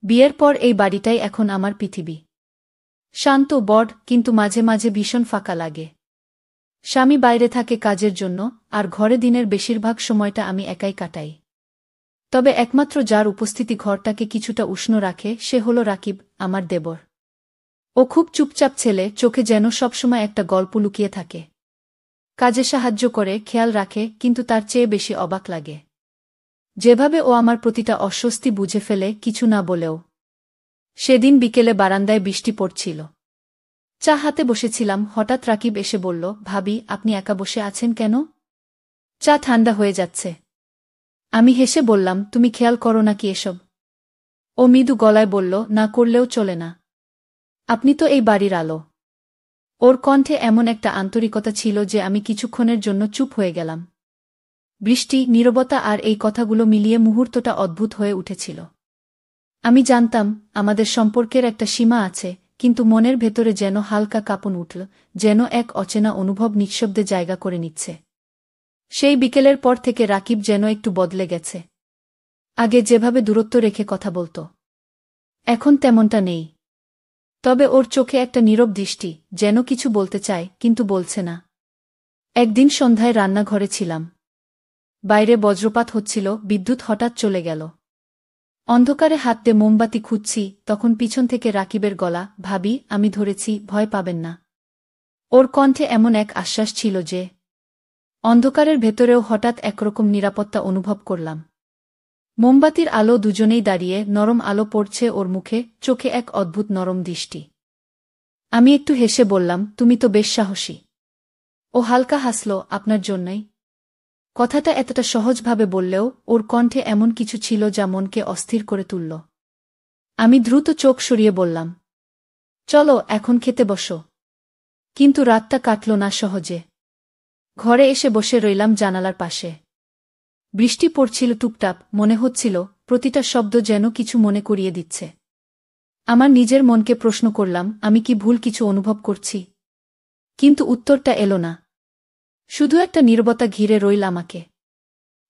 বিয়ের পর এই বাড়িটাই এখন আমার পৃথিবী। শান্ত বড়, কিন্তু মাঝে মাঝে ভীষণ ফাঁকা লাগে। স্বামী বাইরে থাকে কাজের জন্য, আর ঘরে দিনের বেশিরভাগ সময়টা আমি একাই কাটাই। তবে একমাত্র যার উপস্থিতি ঘরটাকে কিছুটা উষ্ণ রাখে সে হল রাকিব, আমার দেবর। ও খুব চুপচাপ ছেলে, চোখে যেন সবসময় একটা গল্প লুকিয়ে থাকে। কাজে সাহায্য করে, খেয়াল রাখে, কিন্তু তার চেয়ে বেশি অবাক লাগে যেভাবে ও আমার প্রতিটা অস্বস্তি বুঝে ফেলে, কিছু না বলেও। সেদিন বিকেলে বারান্দায় বৃষ্টি পড়ছিল। চা হাতে বসেছিলাম, হঠাৎ রাকিব এসে বলল, ভাবি, আপনি একা বসে আছেন কেন? চা ঠান্ডা হয়ে যাচ্ছে। আমি হেসে বললাম, তুমি খেয়াল করো নাকি এসব? ও মৃদু গলায় বলল, না করলেও চলে না। আপনি তো এই বাড়ির আলো। ওর কণ্ঠে এমন একটা আন্তরিকতা ছিল যে আমি কিছুক্ষণের জন্য চুপ হয়ে গেলাম। বৃষ্টি, নীরবতা আর এই কথাগুলো মিলিয়ে মুহূর্তটা অদ্ভুত হয়ে উঠেছিল। আমি জানতাম আমাদের সম্পর্কের একটা সীমা আছে, কিন্তু মনের ভেতরে যেন হালকা কাঁপন উঠল, যেন এক অচেনা অনুভব নিঃশব্দে জায়গা করে নিচ্ছে। সেই বিকেলের পর থেকে রাকিব যেন একটু বদলে গেছে। আগে যেভাবে দূরত্ব রেখে কথা বলত, এখন তেমনটা নেই। তবে ওর চোখে একটা নীরব দৃষ্টি, যেন কিছু বলতে চায় কিন্তু বলছে না। একদিন সন্ধ্যায় রান্নাঘরে ছিলাম। বাইরে বজ্রপাত হচ্ছিল, বিদ্যুৎ হঠাৎ চলে গেল। অন্ধকারে হাত দিয়ে মোমবাতি খুঁজছি, তখন পিছন থেকে রাকিবের গলা, ভাবি, আমি ধরেছি, ভয় পাবেন না। ওর কণ্ঠে এমন এক আশ্বাস ছিল যে অন্ধকারের ভেতরেও হঠাৎ একরকম নিরাপত্তা অনুভব করলাম। মোমবাতির আলো, দুজনেই দাঁড়িয়ে, নরম আলো পড়ছে ওর মুখে, চোখে এক অদ্ভুত নরম দৃষ্টি। আমি একটু হেসে বললাম, তুমি তো বেশ সাহসী। ও হালকা হাসল, আপনার জন্যই। কথাটা এতটা সহজভাবে বললেও ওর কণ্ঠে এমন কিছু ছিল যা মনকে অস্থির করে তুলল। আমি দ্রুত চোখ সরিয়ে বললাম, চলো এখন খেতে বসো। কিন্তু রাতটা কাটল না সহজে। ঘরে এসে বসে রইলাম জানালার পাশে। বৃষ্টি পড়ছিল টুপটাপ, মনে হচ্ছিল প্রতিটা শব্দ যেন কিছু মনে করিয়ে দিচ্ছে। আমার নিজের মনকে প্রশ্ন করলাম, আমি কি ভুল কিছু অনুভব করছি? কিন্তু উত্তরটা এলো না। শুধু একটা নীরবতা ঘিরে রইল আমাকে।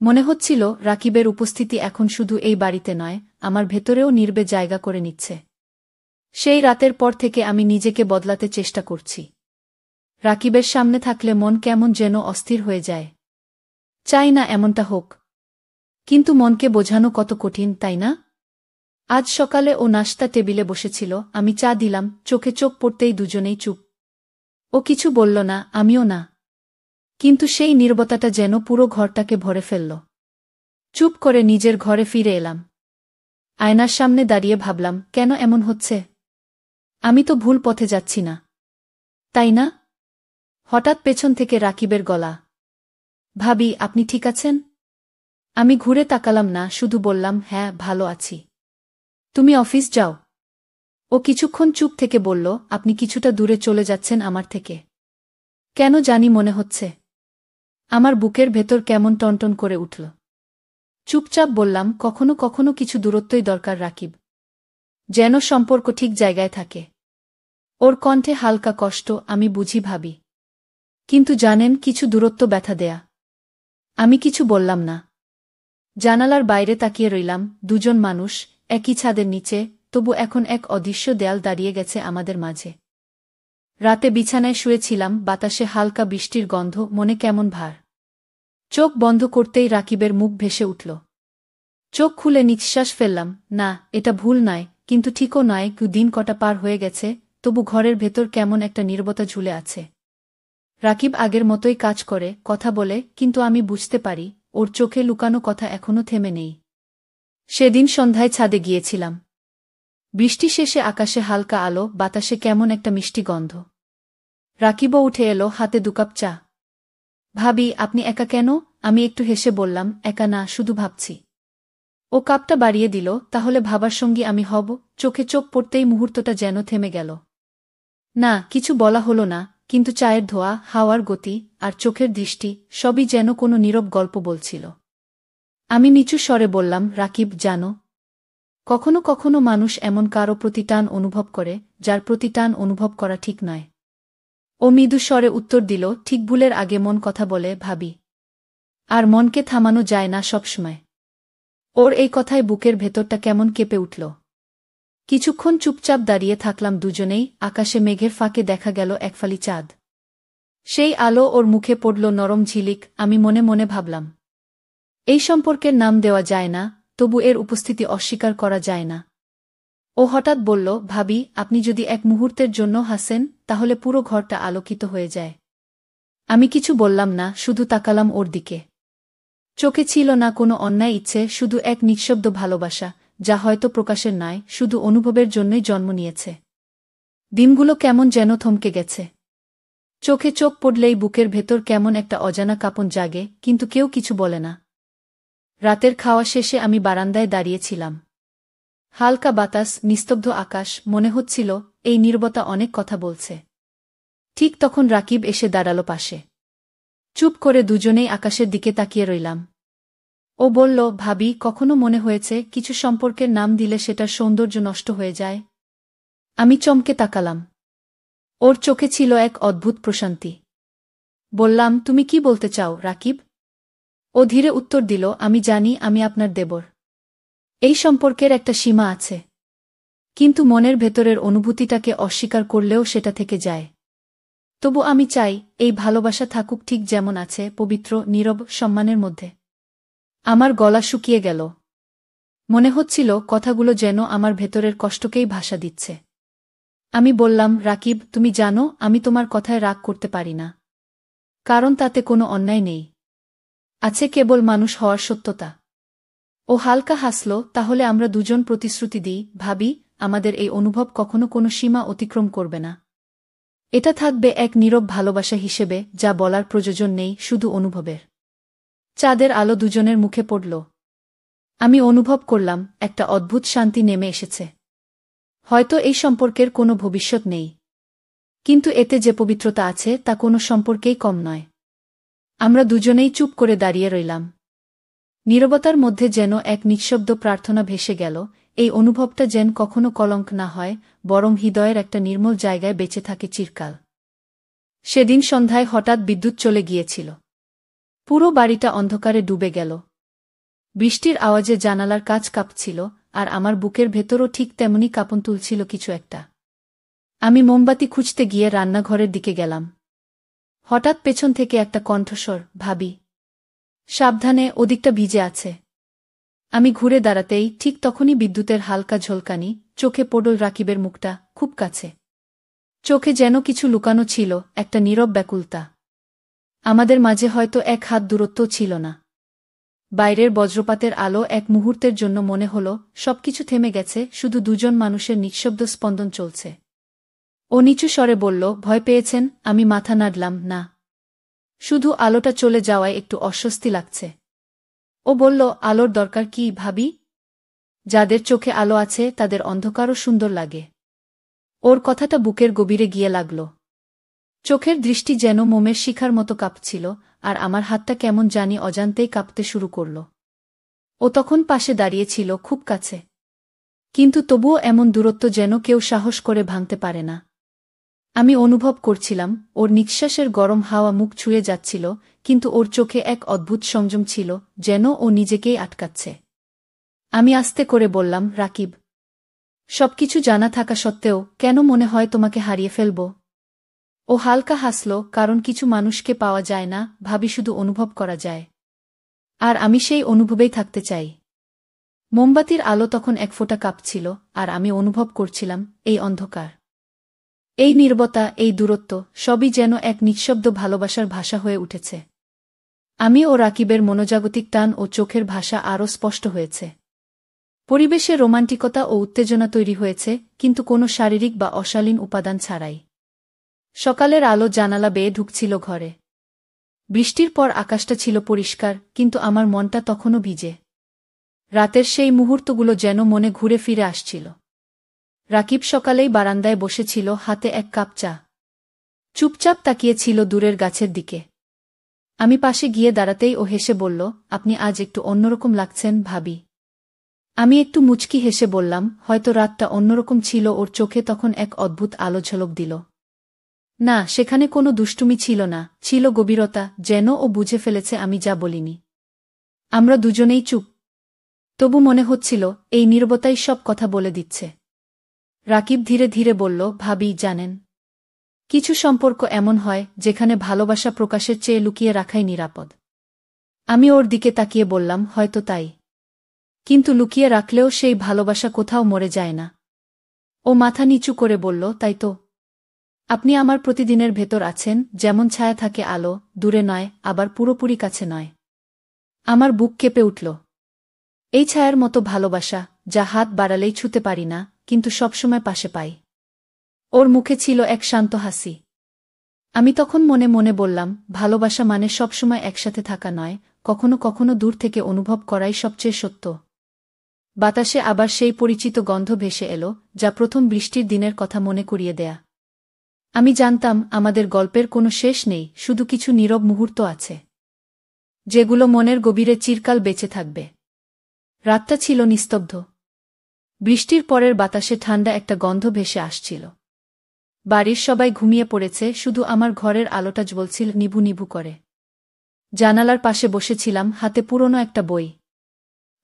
মনে হচ্ছিল রাকিবের উপস্থিতি এখন শুধু এই বাড়িতে নয়, আমার ভেতরেও নীরবে জায়গা করে নিচ্ছে। সেই রাতের পর থেকে আমি নিজেকে বদলাতে চেষ্টা করছি। রাকিবের সামনে থাকলে মন কেমন যেন অস্থির হয়ে যায়। চাই না এমনটা হোক, কিন্তু মনকে বোঝানো কত কঠিন, তাই না? আজ সকালে ও নাশতা টেবিলে বসেছিল, আমি চা দিলাম, চোখে চোখ পড়তেই দুজনেই চুপ। ও কিছু বলল না, আমিও না। কিন্তু সেই নীরবতাটা যেন পুরো ঘরটাকে ভরে ফেলল। চুপ করে নিজের ঘরে ফিরে এলাম। আয়নার সামনে দাঁড়িয়ে ভাবলাম, কেন এমন হচ্ছে? আমি তো ভুল পথে যাচ্ছি না, তাই না? হঠাৎ পেছন থেকে রাকিবের গলা, ভাবি, আপনি ঠিক আছেন? আমি ঘুরে তাকালাম না, শুধু বললাম, হ্যাঁ, ভালো আছি। তুমি অফিস যাও। ও কিছুক্ষণ চুপ থেকে বলল, আপনি কিছুটা দূরে চলে যাচ্ছেন আমার থেকে। কেন জানি মনে হচ্ছে। আমার বুকের ভেতর কেমন টনটন করে উঠল। চুপচাপ বললাম, কখনো কখনো কিছু দূরত্বই দরকার রাকিব, যেন সম্পর্ক ঠিক জায়গায় থাকে। ওর কণ্ঠে হালকা কষ্ট, আমি বুঝি ভাবি। কিন্তু জানেন, কিছু দূরত্ব ব্যথা দেয়া। আমি কিছু বললাম না। জানালার বাইরে তাকিয়ে রইলাম, দুজন মানুষ, একই ছাদের নিচে, তবু এখন এক অদৃশ্য দেয়াল দাঁড়িয়ে গেছে আমাদের মাঝে। রাতে বিছানায় শুয়েছিলাম, বাতাসে হালকা বৃষ্টির গন্ধ, মনে কেমন ভার। চোখ বন্ধ করতেই রাকিবের মুখ ভেসে উঠল। চোখ খুলে নিঃশ্বাস ফেললাম, না, এটা ভুল নয়, কিন্তু ঠিকও নয়। দিন কটা পার হয়ে গেছে, তবু ঘরের ভেতর কেমন একটা নীরবতা ঝুলে আছে। রাকিব আগের মতোই কাজ করে, কথা বলে, কিন্তু আমি বুঝতে পারি ওর চোখে লুকানো কথা এখনো থেমে নেই। সেদিন সন্ধ্যায় ছাদে গিয়েছিলাম। বৃষ্টি শেষে আকাশে হালকা আলো, বাতাসে কেমন একটা মিষ্টি গন্ধ। রাকিবও উঠে এলো, হাতে দুকাপ চা। ভাবি, আপনি একা কেন? আমি একটু হেসে বললাম, একা না, শুধু ভাবছি। ও কাপটা বাড়িয়ে দিল, তাহলে ভাবার সঙ্গী আমি হব? চোখে চোখ পড়তেই মুহূর্তটা যেন থেমে গেল। না, কিছু বলা হলো না, কিন্তু চায়ের ধোয়া, হাওয়ার গতি আর চোখের দৃষ্টি, সবই যেন কোনো নীরব গল্প বলছিল। আমি নিচু স্বরে বললাম, রাকিব, জানো, কখনো কখনো মানুষ এমন কারো প্রতি টান অনুভব করে, যার প্রতি টান অনুভব করা ঠিক নয়। ও মৃদু স্বরে উত্তর দিল, ঠিক ভুলের আগে মন কথা বলে, ভাবি। আর মনকে থামানো যায় না সবসময়। ওর এই কথায় বুকের ভেতরটা কেমন কেঁপে উঠল। কিছুক্ষণ চুপচাপ দাঁড়িয়ে থাকলাম দুজনেই। আকাশে মেঘের ফাঁকে দেখা গেল একফালি চাঁদ। সেই আলো ওর মুখে পড়ল নরম ঝিলিক। আমি মনে মনে ভাবলাম, এই সম্পর্কের নাম দেওয়া যায় না, তবু এর উপস্থিতি অস্বীকার করা যায় না। ও হঠাৎ বলল, ভাবি, আপনি যদি এক মুহূর্তের জন্য হাসেন তাহলে পুরো ঘরটা আলোকিত হয়ে যায়। আমি কিছু বললাম না, শুধু তাকালাম ওর দিকে। চোখে ছিল না কোনো অন্যায় ইচ্ছে, শুধু এক নিঃশব্দ ভালোবাসা, যা হয়তো প্রকাশের নয়, শুধু অনুভবের জন্যই জন্ম নিয়েছে। দিনগুলো কেমন যেন থমকে গেছে। চোখে চোখ পড়লেই বুকের ভেতর কেমন একটা অজানা কাঁপন জাগে, কিন্তু কেউ কিছু বলে না। রাতের খাওয়া শেষে আমি বারান্দায় দাঁড়িয়েছিলাম। হালকা বাতাস, নিস্তব্ধ আকাশ, মনে হচ্ছিল এই নীরবতা অনেক কথা বলছে। ঠিক তখন রাকিব এসে দাঁড়ালো পাশে। চুপ করে দুজনেই আকাশের দিকে তাকিয়ে রইলাম। ও বলল, ভাবি, কখনো মনে হয়েছে কিছু সম্পর্কের নাম দিলে সেটার সৌন্দর্য নষ্ট হয়ে যায়? আমি চমকে তাকালাম। ওর চোখে ছিল এক অদ্ভুত প্রশান্তি। বললাম, তুমি কি বলতে চাও রাকিব? ও ধীরে উত্তর দিল, আমি জানি আমি আপনার দেবর। এই সম্পর্কের একটা সীমা আছে, কিন্তু মনের ভেতরের অনুভূতিটাকে অস্বীকার করলেও সেটা থেকে যায়। তবু আমি চাই এই ভালোবাসা থাকুক ঠিক যেমন আছে, পবিত্র, নীরব, সম্মানের মধ্যে। আমার গলা শুকিয়ে গেল। মনে হচ্ছিল কথাগুলো যেন আমার ভেতরের কষ্টকেই ভাষা দিচ্ছে। আমি বললাম, রাকিব, তুমি জানো আমি তোমার কথায় রাগ করতে পারি না। কারণ তাতে কোনো অন্যায় নেই। আছে কেবল মানুষ হওয়ার সত্যতা। ও হালকা হাসল, তাহলে আমরা দুজন প্রতিশ্রুতি দিই, ভাবি, আমাদের এই অনুভব কখনো কোনো সীমা অতিক্রম করবে না। এটা থাকবে এক নীরব ভালোবাসা হিসেবে, যা বলার প্রয়োজন নেই, শুধু অনুভবের। চাঁদের আলো দুজনের মুখে পড়ল। আমি অনুভব করলাম একটা অদ্ভুত শান্তি নেমে এসেছে। হয়তো এই সম্পর্কের কোনো ভবিষ্যৎ নেই, কিন্তু এতে যে পবিত্রতা আছে তা কোনো সম্পর্কেই কম নয়। আমরা দুজনেই চুপ করে দাঁড়িয়ে রইলাম। নীরবতার মধ্যে যেন এক নিঃশব্দ প্রার্থনা ভেসে গেল, এই অনুভবটা যেন কখনো কলঙ্ক না হয়, বরং হৃদয়ের একটা নির্মল জায়গায় বেঁচে থাকে চিরকাল। সেদিন সন্ধ্যায় হঠাৎ বিদ্যুৎ চলে গিয়েছিল। পুরো বাড়িটা অন্ধকারে ডুবে গেল। বৃষ্টির আওয়াজে জানালার কাঁচ কাঁপছিল, আর আমার বুকের ভেতরও ঠিক তেমনি কাঁপন তুলছিল কিছু একটা। আমি মোমবাতি খুঁজতে গিয়ে রান্নাঘরের দিকে গেলাম। হঠাৎ পেছন থেকে একটা কণ্ঠস্বর, ভাবি, সাবধানে, ওদিকটা ভিজে আছে। আমি ঘুরে দাঁড়াতেই ঠিক তখনই বিদ্যুতের হালকা ঝলকানি, চোখে পড়ল রাকিবের মুখটা, খুব কাছে। চোখে যেন কিছু লুকানো ছিল, একটা নীরব ব্যাকুলতা। আমাদের মাঝে হয়তো এক হাত দূরত্বও ছিল না। বাইরের বজ্রপাতের আলো এক মুহূর্তের জন্য মনে হল সবকিছু থেমে গেছে, শুধু দুজন মানুষের নিঃশব্দ স্পন্দন চলছে। ও নিচু স্বরে বলল, ভয় পেয়েছেন? আমি মাথা নাড়লাম, না। শুধু আলোটা চলে যাওয়ায় একটু অস্বস্তি লাগছে। ও বলল, আলোর দরকার কি ভাবি? যাদের চোখে আলো আছে তাদের অন্ধকারও সুন্দর লাগে। ওর কথাটা বুকের গভীরে গিয়ে লাগল। চোখের দৃষ্টি যেন মোমের শিখার মতো কাঁপছিল, আর আমার হাতটা কেমন জানি অজান্তেই কাঁপতে শুরু করল। ও তখন পাশে দাঁড়িয়েছিল, খুব কাছে, কিন্তু তবুও এমন দূরত্ব যেন কেউ সাহস করে ভাঙতে পারে না। আমি অনুভব করছিলাম ওর নিঃশ্বাসের গরম হাওয়া মুখ ছুঁয়ে যাচ্ছিল, কিন্তু ওর চোখে এক অদ্ভুত সংযম ছিল, যেন ও নিজেকেই আটকাচ্ছে। আমি আস্তে করে বললাম, রাকিব, সবকিছু জানা থাকা সত্ত্বেও কেন মনে হয় তোমাকে হারিয়ে ফেলব? ও হালকা হাসল, কারণ কিছু মানুষকে পাওয়া যায় না, ভাবি, শুধু অনুভব করা যায়। আর আমি সেই অনুভবেই থাকতে চাই। মোমবাতির আলো তখন এক ফোঁটা কাঁপছিল, আর আমি অনুভব করছিলাম এই অন্ধকার, এই নীরবতা, এই দূরত্ব, সবই যেন এক নিঃশব্দ ভালোবাসার ভাষা হয়ে উঠেছে। আমি ও রাকিবের মনোজাগতিক টান ও চোখের ভাষা আরও স্পষ্ট হয়েছে। পরিবেশে রোমান্টিকতা ও উত্তেজনা তৈরি হয়েছে, কিন্তু কোনো শারীরিক বা অশালীন উপাদান ছাড়াই। সকালের আলো জানালা বেয়ে ঢুকছিল ঘরে। বৃষ্টির পর আকাশটা ছিল পরিষ্কার, কিন্তু আমার মনটা তখনও ভিজে। রাতের সেই মুহূর্তগুলো যেন মনে ঘুরে ফিরে আসছিল। রাকিব সকালেই বারান্দায় বসেছিল, হাতে এক কাপ চা। চুপচাপ তাকিয়েছিল দূরের গাছের দিকে। আমি পাশে গিয়ে দাঁড়াতেই ও হেসে বলল, আপনি আজ একটু অন্যরকম লাগছেন ভাবি। আমি একটু মুচকি হেসে বললাম, হয়তো রাতটা অন্যরকম ছিল। ওর চোখে তখন এক অদ্ভুত আলো ঝলক দিল। না, সেখানে কোনো দুষ্টুমি ছিল না, ছিল গভীরতা, যেন ও বুঝে ফেলেছে আমি যা বলিনি। আমরা দুজনেই চুপ। তবু মনে হচ্ছিল এই নীরবতাই সব কথা বলে দিচ্ছে। রাকিব ধীরে ধীরে বলল, ভাবি জানেন, কিছু সম্পর্ক এমন হয় যেখানে ভালোবাসা প্রকাশের চেয়ে লুকিয়ে রাখাই নিরাপদ। আমি ওর দিকে তাকিয়ে বললাম, হয়তো তাই। কিন্তু লুকিয়ে রাখলেও সেই ভালোবাসা কোথাও মরে যায় না। ও মাথা নিচু করে বলল, তাই তো। আপনি আমার প্রতিদিনের ভেতর আছেন, যেমন ছায়া থাকে আলো, দূরে নয়, আবার পুরোপুরি কাছে নয়। আমার বুক কেঁপে উঠল। এই ছায়ার মতো ভালোবাসা, যা হাত বাড়ালেই ছুতে পারি না, কিন্তু সবসময় পাশে পাই। ওর মুখে ছিল এক শান্ত হাসি। আমি তখন মনে মনে বললাম, ভালোবাসা মানে সবসময় একসাথে থাকা নয়, কখনো কখনো দূর থেকে অনুভব করাই সবচেয়ে সত্য। বাতাসে আবার সেই পরিচিত গন্ধ ভেসে এলো, যা প্রথম বৃষ্টির দিনের কথা মনে করিয়ে দেয়া। আমি জানতাম আমাদের গল্পের কোনো শেষ নেই, শুধু কিছু নীরব মুহূর্ত আছে, যেগুলো মনের গভীরে চিরকাল বেঁচে থাকবে। রাতটা ছিল নিস্তব্ধ। বৃষ্টির পরের বাতাসে ঠান্ডা একটা গন্ধ ভেসে আসছিল। বাড়ির সবাই ঘুমিয়ে পড়েছে, শুধু আমার ঘরের আলোটা জ্বলছিল নিভু নিভু করে। জানালার পাশে বসেছিলাম, হাতে পুরনো একটা বই।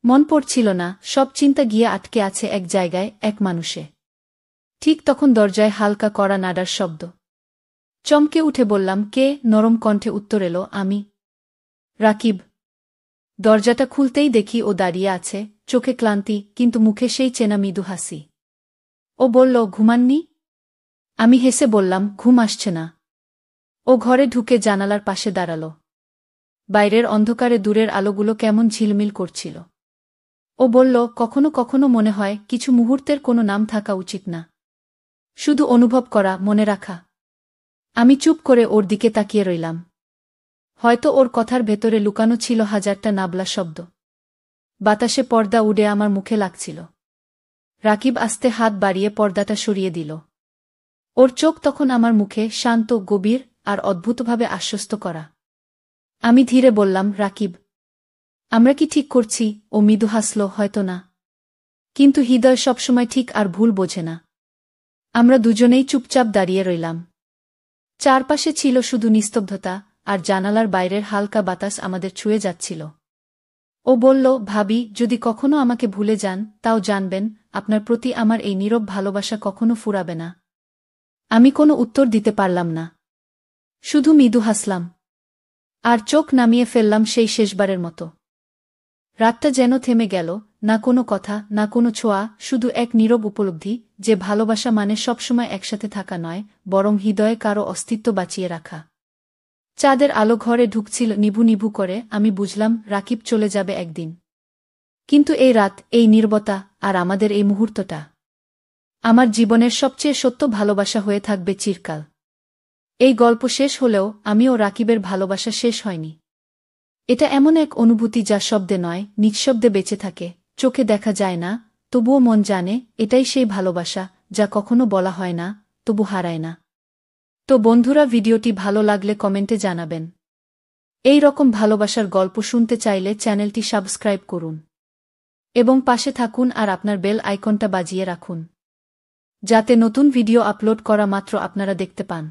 মন পড়ছিল না, সব চিন্তা গিয়ে আটকে আছে এক জায়গায়, এক মানুষে। ঠিক তখন দরজায় হালকা কড়া নাড়ার শব্দ। চমকে উঠে বললাম, কে? নরম কণ্ঠে উত্তর এলো, আমি। রাকিব। দরজাটা খুলতেই দেখি ও দাঁড়িয়ে আছে, চোখে ক্লান্তি, কিন্তু মুখে সেই চেনা মৃদু হাসি। ও বলল, ঘুমাননি? আমি হেসে বললাম, ঘুম আসছে না। ও ঘরে ঢুকে জানালার পাশে দাঁড়াল। বাইরের অন্ধকারে দূরের আলোগুলো কেমন ঝিলমিল করছিল। ও বলল, কখনো কখনো মনে হয় কিছু মুহূর্তের কোনো নাম থাকা উচিত না, শুধু অনুভব করা, মনে রাখা। আমি চুপ করে ওর দিকে তাকিয়ে রইলাম। হয়তো ওর কথার ভেতরে লুকানো ছিল হাজারটা নাবলা শব্দ। বাতাসে পর্দা উড়ে আমার মুখে লাগছিল। রাকিব আস্তে হাত বাড়িয়ে পর্দাটা সরিয়ে দিল। ওর চোখ তখন আমার মুখে, শান্ত, গভীর আর অদ্ভুতভাবে আশ্বস্ত করা। আমি ধীরে বললাম, রাকিব, আমরা কি ঠিক করছি? ও মৃদু হাসল, হয়তো না, কিন্তু হৃদয় সবসময় ঠিক আর ভুল বোঝে না। আমরা দুজনেই চুপচাপ দাঁড়িয়ে রইলাম। চারপাশে ছিল শুধু নিস্তব্ধতা, আর জানালার বাইরের হালকা বাতাস আমাদের ছুঁয়ে যাচ্ছিল। ও বলল, ভাবি, যদি কখনো আমাকে ভুলে যান, তাও জানবেন, আপনার প্রতি আমার এই নীরব ভালোবাসা কখনো ফুরাবে না। আমি কোনো উত্তর দিতে পারলাম না, শুধু মৃদু হাসলাম আর চোখ নামিয়ে ফেললাম সেই শেষবারের মতো। রাতটা যেন থেমে গেল, না কোনো কথা, না কোনো ছোঁয়া, শুধু এক নীরব উপলব্ধি যে ভালোবাসা মানে সবসময় একসাথে থাকা নয়, বরং হৃদয়ে কারো অস্তিত্ব বাঁচিয়ে রাখা। চাঁদের আলো ঘরে ঢুকছিল নিভু নিভু করে। আমি বুঝলাম রাকিব চলে যাবে একদিন, কিন্তু এই রাত, এই নীরবতা আর আমাদের এই মুহূর্তটা আমার জীবনের সবচেয়ে সত্য ভালোবাসা হয়ে থাকবে চিরকাল। এই গল্প শেষ হলেও আমি ও রাকিবের ভালোবাসা শেষ হয়নি। এটা এমন এক অনুভূতি যা শব্দে নয়, নিঃশব্দে বেঁচে থাকে, চোখে দেখা যায় না, তবুও মন জানে এটাই সেই ভালোবাসা যা কখনো বলা হয় না, তবু হারায় না। তো বন্ধুরা, ভিডিওটি ভালো লাগলে কমেন্টে জানাবেন। এই রকম ভালোবাসার গল্প শুনতে চাইলে চ্যানেলটি সাবস্ক্রাইব করুন এবং পাশে থাকুন আর আপনার বেল আইকনটা বাজিয়ে রাখুন, যাতে নতুন ভিডিও আপলোড করা মাত্র আপনারা দেখতে পান।